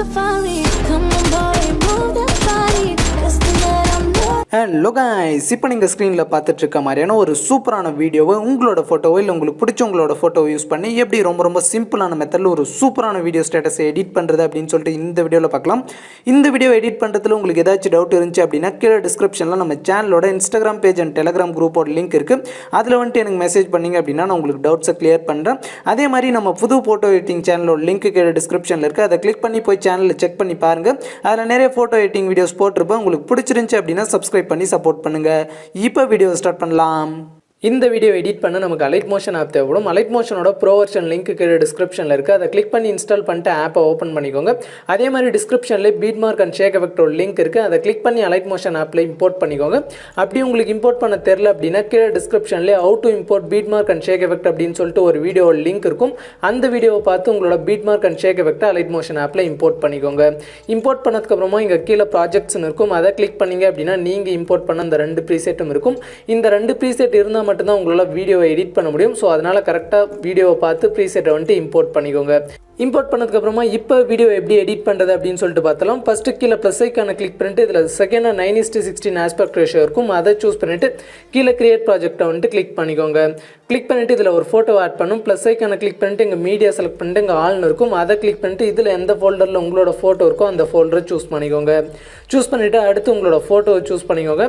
safari. Come on boy, move that body. Just to let 'em know. Hello guys, இப்போ நீங்கள் ஸ்க்ரீனில் பார்த்துட்டு இருக்க மாதிரியான ஒரு சூப்பரான வீடியோவை உங்களோட ஃபோட்டோவோ இல்லை உங்களுக்கு பிடிச்ச உங்களோட ஃபோட்டோவை யூஸ் பண்ணி எப்படி ரொம்ப சிம்பிளான மெத்தடில் ஒரு சூப்பரான வீடியோ ஸ்டேட்டஸை எடிட் பண்ணுறது அப்படின்னு சொல்லிட்டு இந்த வீடியோவில் பார்க்கலாம். இந்த வீடியோ எடிட் பண்ணுறதுல உங்களுக்கு ஏதாச்சும் டவுட் இருந்துச்சு அப்படின்னா கீழே டிஸ்கிரிப்ஷனில் நம்ம சேனலோட இன்ஸ்டாகிராம் பேஜ் அண்ட் டெலிகிராம் குரூப்போட லிங்க் இருக்குது. அதில் வந்துட்டு எனக்கு மெசேஜ் பண்ணிங்க அப்படின்னா நான் உங்களுக்கு டவுட்ஸை கிளியர் பண்ணுறேன். அதே மாதிரி நம்ம புது ஃபோட்டோ எடிட்டிங் சேனலோட லிங்க் கீழே டிஸ்கிரிப்ஷனில் இருக்குது. அதை கிளிக் பண்ணி போய் சேனலில் செக் பண்ணி பாருங்கள். அதில் நிறைய ஃபோட்டோ எடிட்டிங் வீடியோஸ் போட்டிருப்பேன். உங்களுக்கு பிடிச்சிருந்துச்சு அப்படின்னா சப்ஸ்கிரைப் பண்ணி சப்போர்ட் பண்ணுங்க. இப்போ வீடியோ ஸ்டார்ட் பண்ணலாம். இந்த வீடியோ எடிட் பண்ண நமக்கு அலைட் மோஷன் ஆப் தேவைப்படும். அலைட் மோஷனோட ப்ரோ வெர்ஷன் லிங்க் கீழே டிஸ்கிரிப்ஷனில் இருக்குது. அதை கிளிக் பண்ணி இன்ஸ்டால் பண்ணிட்டு ஆப்பை ஓப்பன் பண்ணிக்கோங்க. அதே மாதிரி டிஸ்கிரிப்ஷனில் பீட் மார்க் அண்ட் ஷேக் எஃபெக்டோட லிங்க் இருக்குது. அதை கிளிக் பண்ணி அலைட் மோஷன் ஆப்பில் இம்போர்ட் பண்ணிக்கோங்க. அப்படி உங்களுக்கு இம்போர்ட் பண்ண தெரில அப்படின்னா கீழே டிஸ்கிரிப்ஷனில் how to import beat mark and shake effect அப்படின்னு சொல்லிட்டு ஒரு வீடியோ லிங்க் இருக்கும். அந்த வீடியோவை பார்த்து உங்களோட பீட் மார்க் அண்ட் ஷேக் எஃபெக்ட்டை அலைட் மோஷன் ஆப்பில் இம்போர்ட் பண்ணிக்கோங்க. இம்போர்ட் பண்ணதுக்கப்புறமா இங்கே கீழே ப்ராஜெக்ட்ஸ்னு இருக்கும். அதை கிளிக் பண்ணிங்க அப்படின்னா நீங்கள் இம்போர்ட் பண்ண அந்த 2 ப்ரீசெட்டும் இருக்கும். இந்த 2 ப்ரீசெட் இருந்தால் மட்டும்தான் உங்களால் வீடியோ எடிட் பண்ண முடியும். ஸோ அதனால் கரெக்டாக வீடியோவை பார்த்து ப்ரீசெட்டை வந்துட்டு இம்போர்ட் பண்ணிக்கோங்க. இம்போர்ட் பண்ணதுக்கப்புறமா இப்போ வீடியோ எப்படி எடிட் பண்ணுறது அப்படின்னு சொல்லிட்டு பார்த்தலாம். ஃபஸ்ட்டு கீழே ப்ளஸ் ஐக்கான கிளிக் பண்ணிட்டு இதில் செகண்டாக 9:16 ஆஸ்பெக்ட் ரேஷியோ இருக்கும். அதை சூஸ் பண்ணிவிட்டு கீழே கிரியேட் ப்ராஜெக்டை வந்துட்டு கிளிக் பண்ணிக்கோங்க. கிளிக் பண்ணிவிட்டு இதில் ஒரு ஃபோட்டோ ஆட் பண்ணும். ப்ளஸ் ஐக்கான கிளிக் பண்ணிட்டு இங்கே மீடியா செலக்ட் பண்ணிட்டு இங்கே ஆல்னு இருக்கும். அதை கிளிக் பண்ணிட்டு இதில் எந்த ஃபோல்டரில் உங்களோட ஃபோட்டோ இருக்கோ அந்த ஃபோல்டரை சூஸ் பண்ணிக்கோங்க. சூஸ் பண்ணிவிட்டு அடுத்து உங்களோட ஃபோட்டோவை சூஸ் பண்ணிக்கோங்க.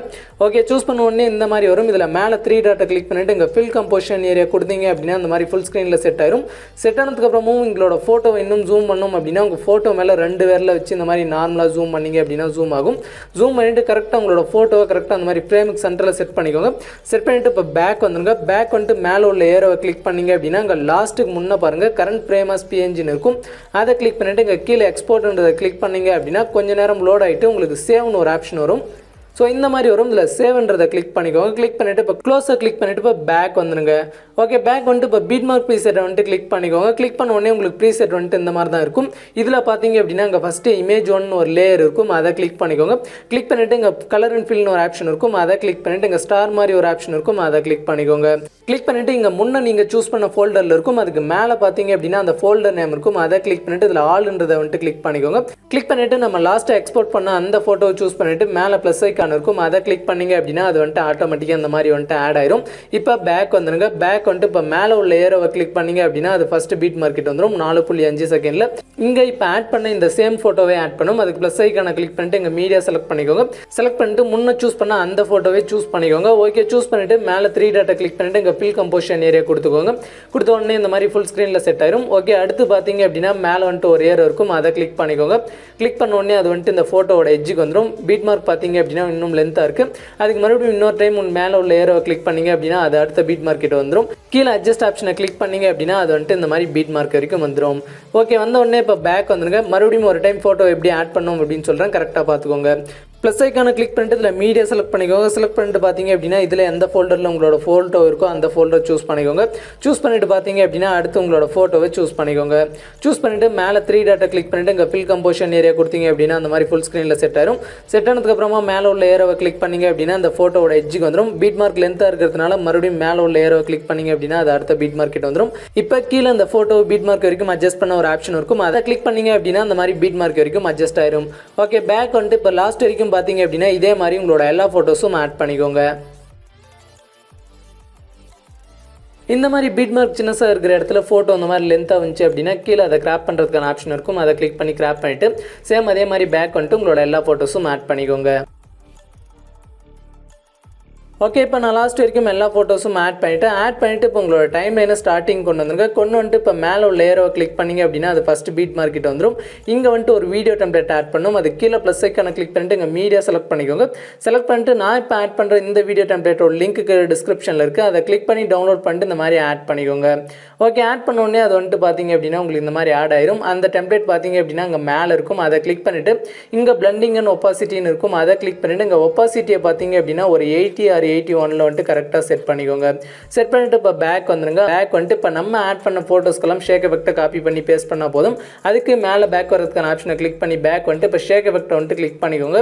ஓகே, சூஸ் பண்ண உடனே இந்த மாதிரி வரும். இதில் மேலே 3 டாட்டை கிளிக் பண்ணிவிட்டு இங்கே ஃபில் கம்போசிஷன் ஏரியா கொடுத்தீங்க அப்படின்னா அந்த மாதிரி ஃபுல் ஸ்க்ரீனில் செட் ஆயிரும். செட் ஆனதுக்கப்புறமும் உங்களோட ஃபோட்டோவை இன்னும் ஜூம் பண்ணணும் அப்படின்னா உங்கள் ஃபோட்டோ மேலே 2 விரலை வச்சு இந்த மாதிரி நார்மலாக ஜூம் பண்ணிங்க அப்படின்னா ஜூம் ஆகும். ஜூம் பண்ணிவிட்டு கரெக்டாக உங்களோட ஃபோட்டோவை கரெக்டாக அந்த மாதிரி ஃப்ரேமுக்கு சென்டரில் செட் பண்ணிக்கோங்க. செட் பண்ணிவிட்டு இப்போ பேக் வந்துருங்க. பேக் வந்துட்டு மேலே உள்ள ஏரோவை கிளிக் பண்ணிங்க அப்படின்னா இங்கே லாஸ்ட்டுக்கு முன்னே பாருங்கள் கரண்ட் ஃப்ரேம் ஆஸ் பிஎன்ஜின்னு இருக்கும். அதை கிளிக் பண்ணிவிட்டு இங்கே கீழே எக்ஸ்போர்ட்ன்றதை கிளிக் பண்ணிங்க அப்படின்னா கொஞ்சம் நேரம் லோட் ஆகிட்டு உங்களுக்கு சேவ்னு ஒரு ஆப்ஷன் வரும். ஸோ இந்த மாதிரி வரும். இதில் சேவ்ன்றதை கிளிக் பண்ணிக்கோங்க. கிளிக் பண்ணிவிட்டு இப்போ க்ளோஸை கிளிக் பண்ணிவிட்டு இப்போ பேக் வந்துடுங்க. ஓகே, பேக் வந்துட்டு இப்போ பீட் மார்க் ப்ரீசெட்டை வந்துட்டு கிளிக் பண்ணிக்கோங்க. கிளிக் பண்ண உடனே உங்களுக்கு ப்ரீசெட் வந்துட்டு இந்த மாதிரி தான் இருக்கும். இதில் பார்த்தீங்க அப்படின்னா இங்கே ஃபஸ்ட்டு இமேஜ் ஒன்று ஒரு லேயர் இருக்கும். அதை கிளிக் பண்ணிக்கோங்க. கிளிக் பண்ணிவிட்டு இங்கே கலர் அண்ட் ஃபில்னு ஒரு ஆப்ஷன் இருக்கும். அதை கிளிக் பண்ணிவிட்டு இங்கே ஸ்டார் மாதிரி ஒரு ஆப்ஷன் இருக்கும். அதை கிளிக் பண்ணிக்கோங்க. கிளிக் பண்ணிவிட்டு இங்கே முன்னே நீங்கள் சூஸ் பண்ண ஃபோல்டரில் இருக்கும். அதுக்கு மேலே பார்த்தீங்க அப்படின்னா அந்த ஃபோல்டர் நேம் இருக்கும். அதை கிளிக் பண்ணிவிட்டு இதில் ஆல்ன்றதை வந்துட்டு கிளிக் பண்ணிக்கோங்க. கிளிக் பண்ணிவிட்டு நம்ம லாஸ்ட்டாக எக்ஸ்போர்ட் பண்ண அந்த ஃபோட்டோவை சூஸ் பண்ணிவிட்டு மேலே ப்ளஸ் ஐக்கான் இருக்கும். அதை கிளிக் பண்ணிங்க அப்படின்னா அது வந்துட்டு ஆட்டோமேட்டிக்காக அந்த மாதிரி வந்துட்டு ஆட் ஆயிரும். இப்போ பேக் வந்துருங்க. பேக் வந்துட்டு இப்போ மேலே உள்ள ஏரோவை கிளிக் பண்ணிங்க அப்படின்னா அது ஃபஸ்ட்டு பீட் மார்க்கெட் வந்துடும் 4.5 செகண்டில். இங்கே இப்போ ஆட் பண்ண இந்த சேம் ஃபோட்டோவே ஆட் பண்ணும். அதுக்கு ப்ளஸ் ஐக்கான கிளிக் பண்ணிட்டு இங்கே மீடியா செலக்ட் பண்ணிக்கோங்க. செலக்ட் பண்ணிட்டு முன்னே சூஸ் பண்ண அந்த ஃபோட்டோவே சூஸ் பண்ணிக்கோங்க. ஓகே, சூஸ் பண்ணிவிட்டு மேலே 3 டாட்டை கிளிக் பண்ணிட்டு இங்கே ஃபில் கம்போசிஷன் ஏரியா கொடுத்துக்கோங்க. கொடுத்த உடனே இந்த மாதிரி ஃபுல் ஸ்க்ரீனில் செட் ஆயிரும். ஓகே, அடுத்து பார்த்தீங்க அப்படின்னா மேலே வந்துட்டு ஒரு ஏரோ இருக்கும். அதை கிளிக் பண்ணிக்கோங்க. கிளிக் பண்ண உடனே அது வந்துட்டு இந்த ஃபோட்டோவோட எட்ஜுக்கு வந்துடும். பீட் மார்க் பார்த்தீங்க அப்படின்னா இன்னும் லென்த்தாக இருக்குது. அதுக்கு மறுபடியும் இன்னொரு டைம் மேலே உள்ள ஏரோவை கிளிக் பண்ணிங்க அப்படின்னா அது அடுத்த பீட் மார்க்கெட் வந்துடும். கீழே அட்ஜஸ்ட் ஆப்ஷனை கிளிக் பண்ணிங்க அப்படின்னா அது வந்துட்டு இந்த மாதிரி பீட் மார்க் வரைக்கும் வந்துடும். ஓகே, வந்த உடனே இப்போ பேக் வந்துருங்க. மறுபடியும் ஒரு டைம் ஃபோட்டோ எப்படி ஆட் பண்ணணும் அப்படின்னு சொல்கிறேன். கரெக்டாக பார்த்துக்கோங்க. ப்ளஸ் ஐக்கான கிளிக் பண்ணிட்டு இதில் மீடியா செலக்ட் பண்ணிக்கோங்க. செலக்ட் பண்ணிட்டு பார்த்தீங்க அப்படின்னா இதில் எந்த ஃபோல்டரில் உங்களோட ஃபோட்டோ இருக்கோ அந்த ஃபோல்டரை சூஸ் பண்ணிக்கோங்க. சூஸ் பண்ணிவிட்டு பார்த்தீங்க அப்படின்னா அடுத்து உங்களோட ஃபோட்டோவை சூஸ் பண்ணிக்கோங்க. சூஸ் பண்ணிவிட்டு மேலே 3 டாட்டை கிளிக் பண்ணிவிட்டு இங்கே ஃபில் கம்போசிஷன் ஏரியா கொடுத்தீங்க அப்படின்னா அந்த மாதிரி ஃபுல் ஸ்க்ரீனில் செட் ஆயிரும். செட் ஆனதுக்கப்புறமா மேலே உள்ள ஏரோவை கிளிக் பண்ணிங்க அப்படின்னா அந்த ஃபோட்டோவோட எட்ஜுக்கு வந்துடும். பீட் மார்க் லென்த்தாக இருக்கிறதுனால மறுபடியும் மேலே உள்ள ஏரோவை கிளிக் பண்ணிங்க அப்படின்னா அது அடுத்த பீட் மார்க்கெட் வந்துடும். இப்போ கீழே அந்த ஃபோட்டோ பீட் மார்க் வரைக்கும் அட்ஜஸ்ட் பண்ண ஒரு ஆப்ஷன் இருக்கும். அதை கிளிக் பண்ணிங்க அப்படின்னா அந்த மாதிரி பீட் மார்க் வரைக்கும் அட்ஜஸ்ட் ஆயிரும். ஓகே, பேக் வந்துட்டு இப்போ லாஸ்ட் வரைக்கும் பார்த்தீங்க அப்படின்னா இதே மாதிரி உங்களோட எல்லா ஃபோட்டோஸும் ஆட் பண்ணிக்கோங்க. இந்த மாதிரி பீட் மார்க் சின்னசாக இருக்கிற இடத்துல ஃபோட்டோ அந்த மாதிரி லென்த்தாக வந்துச்சு அப்படின்னா கீழே அதை கிராப் பண்ணுறதுக்கான ஆப்ஷன் இருக்கும். அதை கிளிக் பண்ணி கிராப் பண்ணிவிட்டு சேம் அதே மாதிரி பேக் வந்துட்டு உங்களோட எல்லா ஃபோட்டோஸும் ஆட் பண்ணிக்கோங்க. ஓகே, இப்போ நான் லாஸ்ட் வரைக்கும் எல்லா ஃபோட்டோஸும் ஆட் பண்ணிவிட்டு இப்போ உங்களோட டைம் லைனை ஸ்டார்டிங் கொண்டு வந்துட்டு இப்போ மேலே உள்ள ஏரோவை கிளிக் பண்ணிங்க அப்படின்னா அது ஃபஸ்ட்டு பீட் மார்க்கெட் வந்துடும். இங்கே வந்துட்டு ஒரு வீடியோ டெம்ப்ளேட் ஆட் பண்ணும். அது கீழே ப்ளஸ் ஐக்கான கிளிக் பண்ணிட்டு இங்கே மீடியா செலக்ட் பண்ணிக்கோங்க. செலக்ட் பண்ணிட்டு நான் இப்போ ஆட் பண்ணுற இந்த வீடியோ டெம்ப்ளேட்டோட லிங்க்கு டிஸ்கிரிப்ஷனில் இருக்குது. அதை கிளிக் பண்ணி டவுன்லோட் பண்ணிட்டு இந்த மாதிரி ஆட் பண்ணிக்கோங்க. ஓகே, ஆட் பண்ண உடனே அது வந்துட்டு பார்த்தீங்க அப்படின்னா உங்களுக்கு இந்த மாதிரி ஆட் ஆயிரும். அந்த டெம்ப்ளேட் பார்த்தீங்க அப்படின்னா அங்கே மேலே இருக்கும். அதை கிளிக் பண்ணிவிட்டு இங்கே பிளண்டிங் அண்ட் ஒப்பாசிட்டின்னு இருக்கும். அதை கிளிக் பண்ணிவிட்டு இங்கே ஒப்பாசிட்டியை பார்த்தீங்க அப்படின்னா ஒரு 80 or ஆர் 81ல் வந்துட்டு கரெக்டாக செட் பண்ணிக்கோங்க. செட் பண்ணிவிட்டு இப்போ பேக் வந்துடுங்க. பேக் வந்துட்டு இப்போ நம்ம ஆட் பண்ண ஃபோட்டோஸ்க்கெல்லாம் ஷேக் எஃபெக்ட்டை காப்பி பண்ணி பேஸ்ட் பண்ணால் போதும். அதுக்கு மேலே பேக் வரதுக்கான ஆப்ஷனை கிளிக் பண்ணி பேக் வந்துட்டு இப்போ ஷேக் எஃபெக்ட்டை வந்துட்டு கிளிக் பண்ணிக்கோங்க.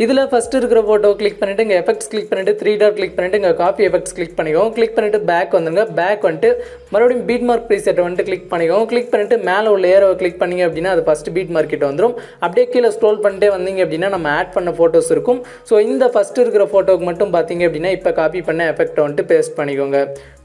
இதில் ஃபஸ்ட்டு இருக்கிற ஃபோட்டோ கிளிக் பண்ணிவிட்டு இங்கே எஃபெக்ட்ஸ் கிளிக் பண்ணிவிட்டு 3 டாட் கிளிக் பண்ணிவிட்டு இங்கே காப்பி எஃபெக்ட்ஸ் கிளிக் பண்ணிக்கோங்க. கிளிக் பண்ணிவிட்டு பேக் வந்துடுங்க. பேக் வந்துட்டு மறுபடியும் பீட் மார்க் ப்ரீசெட்டை வந்துட்டு கிளிக் பண்ணிக்கோங்க. கிளிக் பண்ணிவிட்டு மேலே உள்ள ஏரோவை கிளிக் பண்ணிங்க அப்படின்னா அது ஃபஸ்ட்டு பீட் மார்க்கிட்ட வந்துடும். அப்படியே கீழே ஸ்க்ரோல் பண்ணிட்டே வந்தீங்க அப்படின்னா நம்ம ஆட் பண்ண ஃபோட்டோஸ் இருக்கும். ஸோ இந்த ஃபஸ்ட்டு இருக்கிற ஃபோட்டோக்கு மட்டும் பார்த்தீங்க அப்படின்னா இப்போ காப்பி பண்ண எஃபெக்ட்டை வந்துட்டு பேஸ்ட் பண்ணிக்கோங்க.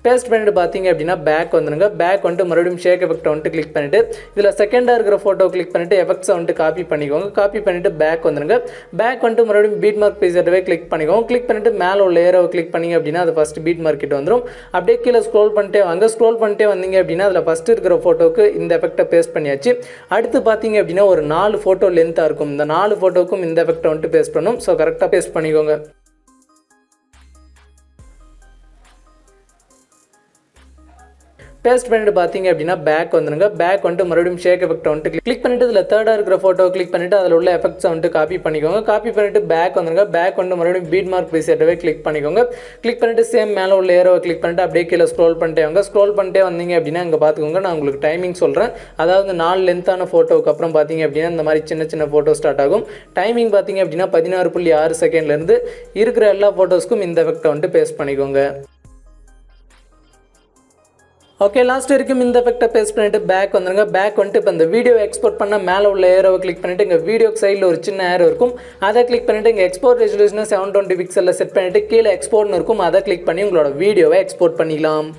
பேஸ்ட் பண்ணிட்டு பார்த்தீங்க அப்படின்னா பேக் வந்துடுங்க. பேக் வந்துட்டு மறுபடியும் ஷேக் எஃபெக்ட்டை வந்துட்டு கிளிக் பண்ணிவிட்டு இதில் செகண்டாக இருக்கிற ஃபோட்டோ கிளிக் பண்ணிவிட்டு எஃபெக்ட்ஸை வந்துட்டு காப்பி பண்ணிக்கோங்க. காப்பி பண்ணிவிட்டு பேக் வந்துடுங்க. பேக் வந்துட்டு மறுபடியும் பீட் மார்க் ப்ரீசெட்டவே கிளிக் பண்ணிக்கோங்க. கிளிக் பண்ணிவிட்டு மேலே உள்ள ஏரோவை கிளிக் பண்ணிங்க அப்படின்னா அது ஃபஸ்ட்டு பீட் மார்க்கிட்ட வந்துடும். அப்படியே கீழே ஸ்க்ரோல் பண்ணிட்டே வாங்க. ஸ்க்ரோல் பண்ணிட்டே வந்தீங்க அப்படின்னா அதில் ஃபஸ்ட்டு இருக்கிற ஃபோட்டோக்கு இந்த எஃபெக்ட்டை பேஸ்ட் பண்ணியாச்சு. அடுத்து பார்த்தீங்க அப்படின்னா ஒரு 4 ஃபோட்டோ லென்த்தாக இருக்கும். இந்த 4 ஃபோட்டோக்கும் இந்த எஃபெக்ட்டை வந்துட்டு பேஸ்ட் பண்ணணும். ஸோ கரெக்டாக பேஸ்ட் பண்ணிக்கோங்க. பேஸ்ட் பண்ணிட்டு பார்த்தீங்க அப்படின்னா பேக் வந்துடுங்க. பேக் வந்துட்டு மறுபடியும் ஷேக் எஃபெக்ட்டை வந்துட்டு கிளிக் பண்ணிவிட்டு இதில் தேர்டாக இருக்கிற ஃபோட்டோ கிளிக் பண்ணிவிட்டு அதில் உள்ள எஃபெக்ட்ஸை வந்துட்டு காப்பி பண்ணிக்கோங்க. காப்பி பண்ணிவிட்டு பேக் வந்துடுங்க. பேக் வந்துட்டு மறுபடியும் பீட் மார்க் ப்ரீசெட்டவே கிளிக் பண்ணிக்கோங்க. கிளிக் பண்ணிவிட்டு சேம் மேலே உள்ள ஏரோவை கிளிக் பண்ணிவிட்டு அப்படியே கீழே ஸ்க்ரோல் பண்ணிட்டே வாங்க. ஸ்க்ரோல் பண்ணிட்டே வந்தீங்க அப்படின்னா இங்கே பார்த்துக்கோங்க, நான் உங்களுக்கு டைமிங் சொல்கிறேன். அதாவது 4 லென்த்தான ஃபோட்டோவுக்கு அப்புறம் பார்த்தீங்க அப்படின்னா இந்த மாதிரி சின்ன சின்ன ஃபோட்டோ ஸ்டார்ட் ஆகும். டைமிங் பார்த்தீங்க அப்படின்னா 16.6 செகண்ட்லேருந்து இருக்கிற எல்லா ஃபோட்டோஸ்க்கும் இந்த எஃபெக்ட்டை வந்துட்டு பேஸ்ட் பண்ணிக்கோங்க. ஓகே, லாஸ்ட் வரைக்கும் இந்த எஃபெக்ட்டை பேஸ்ட் பண்ணிவிட்டு பேக் வந்துடுங்க. பேக் வந்துட்டு இப்போ இந்த வீடியோ எக்ஸ்போர்ட் பண்ண மேலே உள்ள ஏரோவை கிளிக் பண்ணிவிட்டு இங்கே வீடியோக்கு சைடில் ஒரு சின்ன ஏரோ இருக்கும். அதை கிளிக் பண்ணிவிட்டு இங்கே எக்ஸ்போர்ட் ரெசல்யூஷனை 720 பிக்சலில் செட் பண்ணிவிட்டு கீழே எக்ஸ்போர்ட்னு இருக்கும். அதை கிளிக் பண்ணி உங்களோட வீடியோவை எக்ஸ்போர்ட் பண்ணிக்கலாம்.